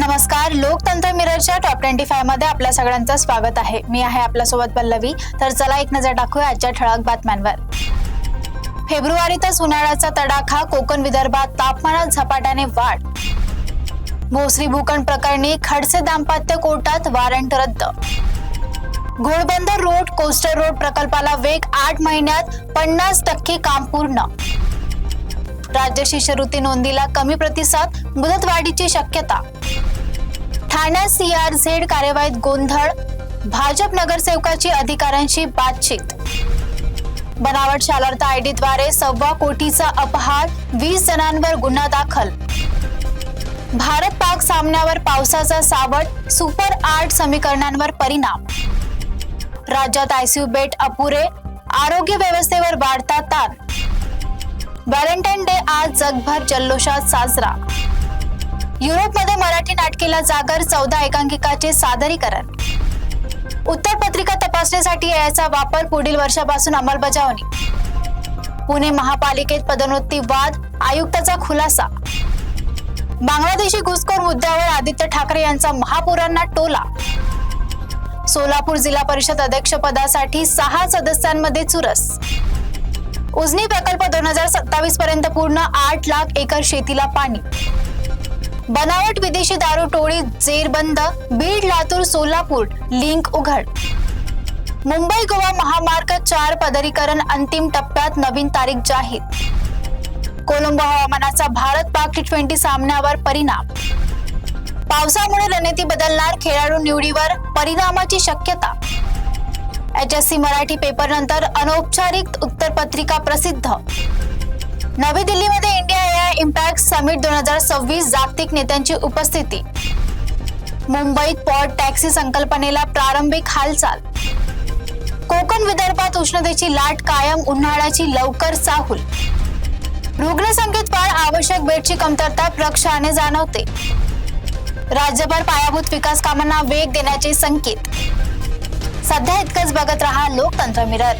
नमस्कार, लोकतंत्र मिररच्या टॉप 25 मध्ये आपल्या सगळ्यांचं स्वागत आहे. मी आहे आपल्यासोबत पल्लवी. तर चला एक नजर टाकूया आजच्या ठळक बातम्यांवर. फेब्रुवारीतच उन्हाळ्याचा तडाखा, कोकण विदर्भात तापमानात झपाट्याने वाढ. भोसरी भूखंड प्रकरणी खडसे दाम्पत्य कोर्टात, वॉरंट रद्द. घोडबंदर रोड कोस्टर रोड प्रकल्पाला वेग, 8 महिन्यात 50% काम पूर्ण. राज्य शिष्यवृत्ती नोंदीला कमी प्रतिसाद, मुदतवाढीची शक्यता. ठाण्यात CRZ कार्यवाहीत गोंधळ, भाजप नगरसेवकाची अधिकाऱ्यांशी बातचीत. बनावट शालार्थ आयडीद्वारे 1.25 कोटीचा अपहार, 20 जणांवर गुन्हा दाखल. भारत पाक सामन्यावर पावसाचा सावट, सुपर 8 समीकरणांवर परिणाम. राज्यात ICU बेड अपुरे, आरोग्य व्यवस्थेवर वाढता ताण. व्हॅलेंटाईन डे आज जगभर जल्लोषात साजरा. युरोपमध्ये मराठी नाटकेला जागर, 14 एकांकिकाचे सादरीकरण. उत्तरपत्रिका तपासणीसाठी याचा वापर, पुढील वर्षापासून अंमलबजावणी. पुणे महापालिकेत पदोन्नती वाद, आयुक्ताचा खुलासा. बांगलादेशी घुसखोर मुद्द्यावर आदित्य ठाकरे यांचा महापुरांना टोला. सोलापूर जिल्हा परिषद अध्यक्षपदासाठी 6 सदस्यांमध्ये चुरस. उजनी प्रकल्प 2027 पर्यंत पूर्ण, 8 लाख एकर शेतीला पाणी. बनावट विदेशी दारू टोळी जेरबंद, बीड, लातूर, सोलापूर लिंक उघड. मुंबई गोवा महामार्ग 4 पदरीकरण अंतिम टप्प्यात, नवीन तारीख जाहीर. कोलंबो हवामानाचा भारत पाक T20 सामन्यावर परिणाम. पावसामुळे रणनीती बदलणार, खेळाडू निवडीवर परिणामाची शक्यता. HSC मराठी पेपर नंतर अनौपचारिक उत्तरपत्रिका प्रसिद्ध. नवी दिल्लीमध्ये इंडिया AI इम्पॅक्ट समिट 2026, जागतिक नेत्यांची उपस्थिती. मुंबईत पॉड टॅक्सी संकल्पनेला प्रारंभिक हालचाल. कोकण विदर्भात उष्णतेची लाट कायम, उन्हाळ्याची लवकर चाहूल. रुग्णसंख्येत वाढ, आवश्यक बेडची कमतरता प्रकर्षाने जाणवते. राज्यभर पायाभूत विकास कामांना वेग देण्याचे संकेत. सध्या इतकंच, बघत रहा लोकतंत्र मिरर.